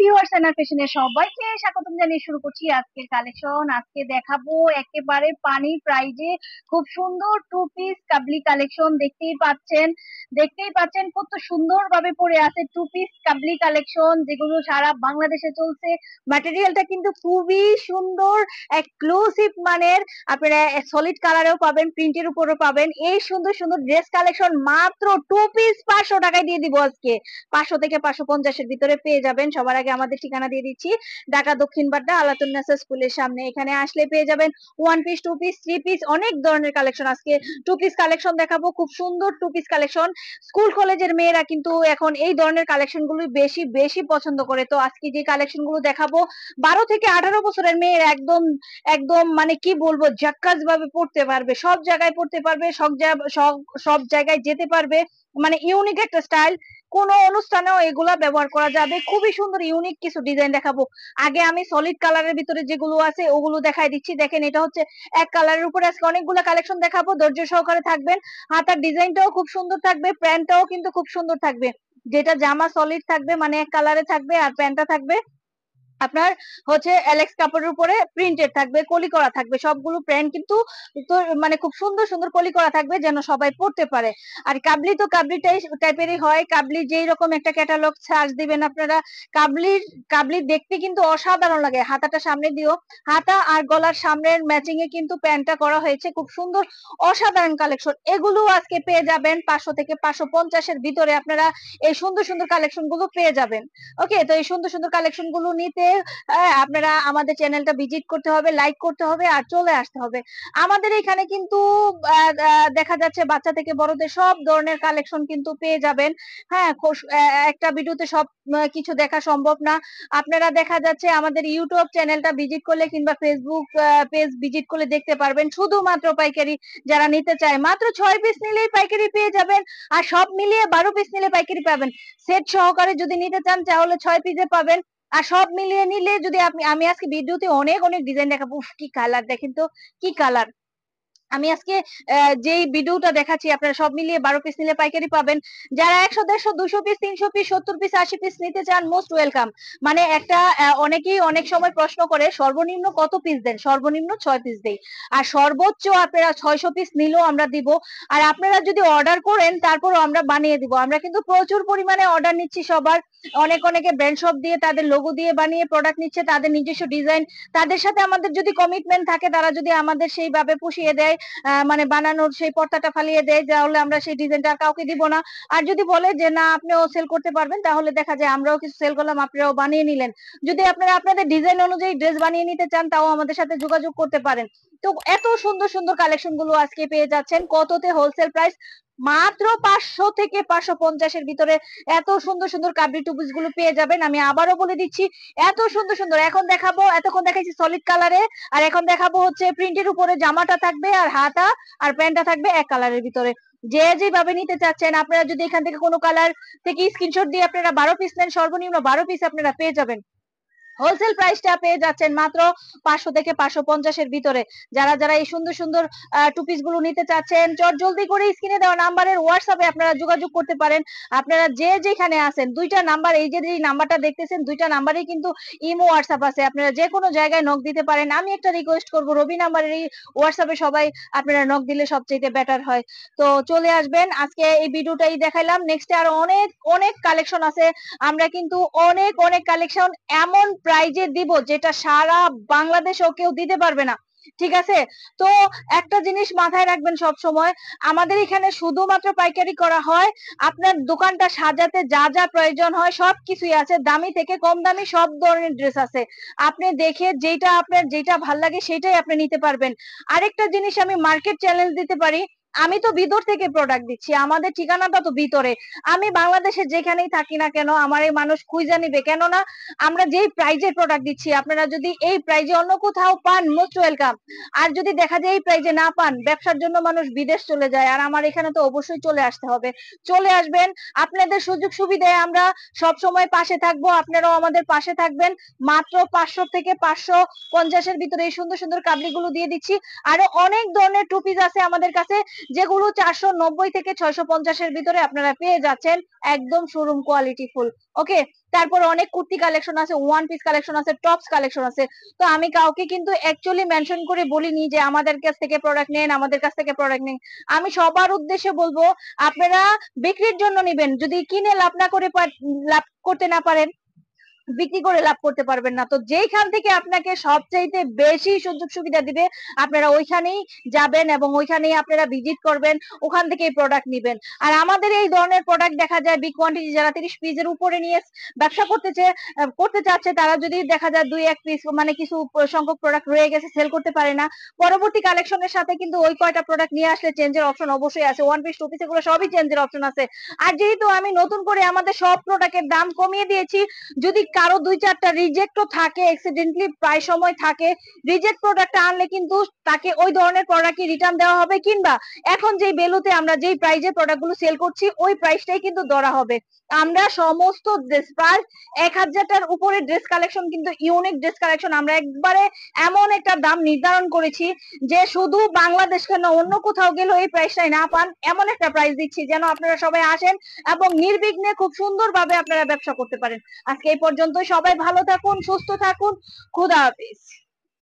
Viewers and ফ্যাশনে সবাইকে স্বাগতম জানিয়ে শুরু করছি আজকের কালেকশন। আজকে দেখাবো একেবারে পানি প্রাইজে খুব সুন্দর টু পিস কাবলি কালেকশন। দেখতেই পাচ্ছেন কত সুন্দর ভাবে পরে আছে টু পিস কাবলি কালেকশন, যেগুলো সারা বাংলাদেশে চলছে। ম্যাটেরিয়ালটা কিন্তু খুবই সুন্দর, এক্সক্লুসিভ মানের। আপনারা সলিড কালারেও পাবেন, প্রিন্টের উপরও পাবেন। এই সুন্দর সুন্দর ড্রেস কালেকশন মাত্র টু পিস 500 টাকায় দিয়ে দিব আজকে। 500 থেকে 550 এর ভিতরে পেয়ে যাবেন। সবার আগে আমাদের ঠিকানা দিয়ে দিচ্ছি, ঢাকা দক্ষিণ বাড্ডা আলাতুন্নেসা স্কুলের সামনে। এখানে আসলে পেয়ে যাবেন one piece, two piece, three piece, অনেক ধরনের কালেকশন। আজকে টু পিস কালেকশন দেখাবো, খুব সুন্দর টু পিস কালেকশন। স্কুল কলেজের মেয়েরা কিন্তু এখন এই ধরনের কালেকশন গুলো বেশি বেশি পছন্দ করে। তো আজকে যে কালেকশন গুলো দেখাবো, 12 থেকে 18 বছরের মেয়েরা একদম একদম মানে কি বলবো, জাক্কাস ভাবে পড়তে পারবে, সব জায়গায় পড়তে পারবে, সব জায়গায় যেতে পারবে। মানে ইউনিক একটা স্টাইল, কোন অনুষ্ঠানেও এগুলা ব্যবহার করা যাবে। খুবই সুন্দর ইউনিক কিছু ডিজাইন দেখাবো। আগে আমি সলিড কালারের ভিতরে যেগুলো আছে ওগুলো দেখাই দিচ্ছি। দেখেন, এটা হচ্ছে এক কালারের উপরে আজকে অনেকগুলো কালেকশন দেখাবো। ধৈর্য সহকারে থাকবেন। হাতার ডিজাইনটাও খুব সুন্দর থাকবে, প্যান্টটাও কিন্তু খুব সুন্দর থাকবে। যেটা জামা সলিড থাকবে মানে এক কালারে থাকবে, আর প্যান্টটা থাকবে আপনার হচ্ছে এলেক্স কাপড়ের উপরে প্রিন্টেড থাকবে, কলি করা থাকবে। সবগুলো প্যান্ট কিন্তু তো মানে খুব সুন্দর সুন্দর কলি করা থাকবে, যেন সবাই পড়তে পারে। আর কাবলি তো কাবলি টাইপেরই হয়। কাবলি যেই রকম একটা ক্যাটালগ সার্চ দিবেন আপনারা, কাবলির কাবলি দেখতে কিন্তু অসাধারণ লাগে। হাতাটা সামনে দিও, হাতা আর গলার সামনের ম্যাচিং এ কিন্তু প্যান্টটা করা হয়েছে, খুব সুন্দর অসাধারণ কালেকশন। এগুলো আজকে পেয়ে যাবেন 500 থেকে 550 এর ভিতরে। আপনারা এই সুন্দর সুন্দর কালেকশন গুলো পেয়ে যাবেন। ওকে, তো এই সুন্দর সুন্দর কালেকশন গুলো নিতে আপনারা আমাদের চ্যানেলটা ভিজিট করতে হবে, লাইক করতে হবে, আর চলে আসতে হবে। আমাদের এখানে কিন্তু দেখা যাচ্ছে বাচ্চা থেকে বড়দের সব ধরনের কালেকশন কিন্তু পেয়ে যাবেন। হ্যাঁ, একটা ভিডিওতে সব কিছু দেখা সম্ভব না। আপনারা দেখা যাচ্ছে আমাদের ইউটিউব চ্যানেলটা ভিজিট করলে কিংবা ফেসবুক পেজ ভিজিট করলে দেখতে পারবেন। শুধুমাত্র পাইকারি যারা নিতে চায়, মাত্র 6 পিস নিলেই পাইকারি পেয়ে যাবেন। আর সব মিলিয়ে 12 পিস নিলে পাইকারি পাবেন। সেট সহকারে যদি নিতে চান তাহলে 6 পিসে পাবেন। আর সব মিলিয়ে নিলে যদি আমি আজকে ভিডিওতে অনেক অনেক ডিজাইন দেখাবো। উফ, কি কালার দেখেন তো, কি কালার! আমি আজকে যেই ভিডিওটা দেখাচ্ছি আপনারা সব মিলিয়ে 12 পিস নিলে পাইকারি পাবেন। যারা 100, 150, 200 পিস, 300 পিস, 70 পিস, 80 পিস নিতে চান, মোস্ট ওয়েলকাম। মানে একটা অনেকেই অনেক সময় প্রশ্ন করে সর্বনিম্ন কত পিস দেন। সর্বনিম্ন 6 পিস দেই, আর সর্বোচ্চ আপনারা 600 পিস নিলেও আমরা দিব। আর আপনারা যদি অর্ডার করেন তারপরও আমরা বানিয়ে দিব। আমরা কিন্তু প্রচুর পরিমাণে অর্ডার নিচ্ছি সবার। অনেকে ব্র্যান্ড শপ দিয়ে তাদের লোগো দিয়ে বানিয়ে প্রোডাক্ট নিচ্ছে, তাদের নিজস্ব ডিজাইন। তাদের সাথে আমাদের যদি কমিটমেন্ট থাকে, তারা যদি আমাদের সেইভাবে পুষিয়ে দেয়, মানে বানানোর সেই পর্দাটা ফালিয়ে দেয়, তাহলে আমরা সেই ডিজাইনটা আর কাউকে দিব না। আর যদি বলে যে না আপনিও সেল করতে পারবেন, তাহলে দেখা যায় আমরাও কিছু সেল করলাম, আপনারাও বানিয়ে নিলেন। যদি আপনারা আপনাদের ডিজাইন অনুযায়ী ড্রেস বানিয়ে নিতে চান, তাও আমাদের সাথে যোগাযোগ করতে পারেন। তো এত সুন্দর সুন্দর কালেকশন গুলো আজকে পেয়ে যাচ্ছেন। কততে? হোলসেল প্রাইস মাত্র 500 থেকে 550 এর ভিতরে এত সুন্দর সুন্দর কাবলি টু পিস গুলো পেয়ে যাবেন। আমি আবারও বলে দিচ্ছি, এত সুন্দর সুন্দর। এখন দেখাবো, এতক্ষণ দেখাইছি সলিড কালারে, আর এখন দেখাবো হচ্ছে প্রিন্টের উপরে জামাটা থাকবে, আর হাতা আর প্যান্টটা থাকবে এক কালারের ভিতরে। যে যেভাবে নিতে চাচ্ছেন, আপনারা যদি এখান থেকে কোনো কালার থেকে স্ক্রিনশট দিয়ে আপনারা 12 পিস নেন, সর্বনিম্ন 12 পিস আপনারা পেয়ে যাবেন। হোলসেল প্রাইসটা পেয়ে যাচ্ছেন মাত্র 500 থেকে 550 এর ভিতরে। যারা যারা এই সুন্দর সুন্দর টু পিস গুলো নিতে চাচ্ছেন, চট জলদি করে স্ক্রিনে দেওয়া নাম্বারের হোয়াটসঅ্যাপে আপনারা যোগাযোগ করতে পারেন। আপনারা যে যেখানে আছেন, দুইটা নাম্বার, এই যে নাম্বারটা দেখতেছেন, দুইটা নাম্বারেই কিন্তু ইমো হোয়াটসঅ্যাপ আছে। আপনারা যে কোনো জায়গায় নক দিতে পারেন। আমি একটা রিকোয়েস্ট করব, রবি নাম্বারের এই হোয়াটসঅ্যাপে সবাই আপনারা নক দিলে সবচেয়ে বেটার হয়। তো চলে আসবেন। আজকে এই ভিডিওটাই দেখাইলাম, নেক্সটে আরো অনেক অনেক কালেকশন আছে। আমরা কিন্তু অনেক অনেক কালেকশন এমন প্রাইজে দিব যেটা সারা বাংলাদেশেও কেউ দিতে পারবে না। ঠিক আছে? তো একটা জিনিস মাথায় রাখবেন সব সময়, আমাদের এখানে শুধুমাত্র পাইকারি করা হয়। আপনার দোকানটা সাজাতে যা যা প্রয়োজন হয় সবকিছুই আছে, দামি থেকে কম দামি সব ধরনের ড্রেস আছে। আপনি দেখে আপনার যেটা ভাল লাগে সেটাই আপনি নিতে পারবেন। আরেকটা জিনিস আমি মার্কেট চ্যালেঞ্জ দিতে পারি, আমি তো ভিতর থেকে প্রোডাক্ট দিচ্ছি, আমাদের ঠিকানাটা তো ভিতরে। আমি বাংলাদেশের যেখানেই থাকি না কেন, আমার এই মানুষ খুঁজে নিবে, কেননা আমরা যেই প্রাইজে প্রোডাক্ট দিচ্ছি, আপনারা যদি এই প্রাইজে অন্য কোথাও পান, মোস্ট ওয়েলকাম। আর যদি দেখা যায় এই প্রাইজে না পান, ব্যবসার জন্য মানুষ বিদেশ চলে যায়, আর আমার এখানে তো অবশ্যই চলে আসতে হবে। চলে আসবেন। আপনাদের সুযোগ সুবিধায় আমরা সব সময় পাশে থাকবো, আপনারাও আমাদের পাশে থাকবেন। মাত্র 500 থেকে 550 এর ভিতরে এই সুন্দর সুন্দর কাবলিগুলো দিয়ে দিচ্ছি। আরো অনেক ধরনের টু পিস আছে আমাদের কাছে, যেগুলো 490 থেকে 650 এর ভিতরে আপনারা পেয়ে যাচ্ছেন, একদম শোরুম কোয়ালিটি ফুল। ওকে, তারপর অনেক কুর্তি কালেকশন আছে, ওয়ান পিস কালেকশন আছে, টপস কালেকশন আছে। তো আমি কাউকে কিন্তু অ্যাকচুয়ালি মেনশন করে বলিনি যে আমাদের কাছ থেকে প্রোডাক্ট নেন, আমাদের কাছ থেকে প্রোডাক্ট নেন। আমি সবার উদ্দেশ্যে বলবো আপনারা বিক্রির জন্য নিবেন, যদি কিনে লাভ না করে লাভ করতে না পারেন, বিক্রি করে লাভ করতে পারবেন না। তো যেইখান থেকে আপনাকে সবচাইতে বেশি সুযোগ সুবিধা দিবে আপনারা ওইখানেই যাবেন এবং ওইখানেই আপনারা ভিজিট করবেন, ওখান থেকেই প্রোডাক্ট নিবেন। আর আমাদের এই ধরনের প্রোডাক্ট দেখা যায় বিগ কোয়ান্টিটি, যারা 30 পিসের উপরে নিয়ে ব্যবসা করতে চাচ্ছে, তারা যদি দেখা যায় 2-1 পিস মানে কিছু সংখ্যক প্রোডাক্ট রয়ে গেছে, সেল করতে পারে না, পরবর্তী কালেকশনের সাথে কিন্তু ওই কয়টা প্রোডাক্ট নিয়ে আসলে চেঞ্জের অপশন অবশ্যই আছে। ওয়ান পিস, টু পিস এগুলো সবই চেঞ্জের অপশন আছে। আর যেহেতু আমি নতুন করে আমাদের সব প্রোডাক্টের দাম কমিয়ে দিয়েছি, যদি কারো 2-4টা রিজেক্টও থাকে, অ্যাক্সিডেন্টলি প্রায় সময় থাকে, রিজেক্ট প্রোডাক্ট আনলে কিন্তু তাকে ওই ধরনের প্রোডাক্টই রিটার্ন দেওয়া হবে, কিংবা এখন যেই ভ্যালুতে আমরা যেই প্রাইজে প্রোডাক্টগুলো সেল করছি ওই প্রাইসটাই কিন্তু ধরা হবে। আমরা সমস্ত ড্রেস প্রায় 1000টার উপরে ড্রেস কালেকশন, কিন্তু ইউনিক ড্রেস কালেকশন আমরা একবারে এমন একটা দাম নির্ধারণ করেছি যে শুধু বাংলাদেশ কেন অন্য কোথাও গেলেও এই প্রাইসটাই না পান, এমন একটা প্রাইস দিচ্ছি যেন আপনারা সবাই আসেন এবং নির্বিঘ্নে খুব সুন্দরভাবে আপনারা ব্যবসা করতে পারেন। আজকে এই পর্যন্ত, সবাই ভালো থাকুন, সুস্থ থাকুন, খুদা হাফেজ।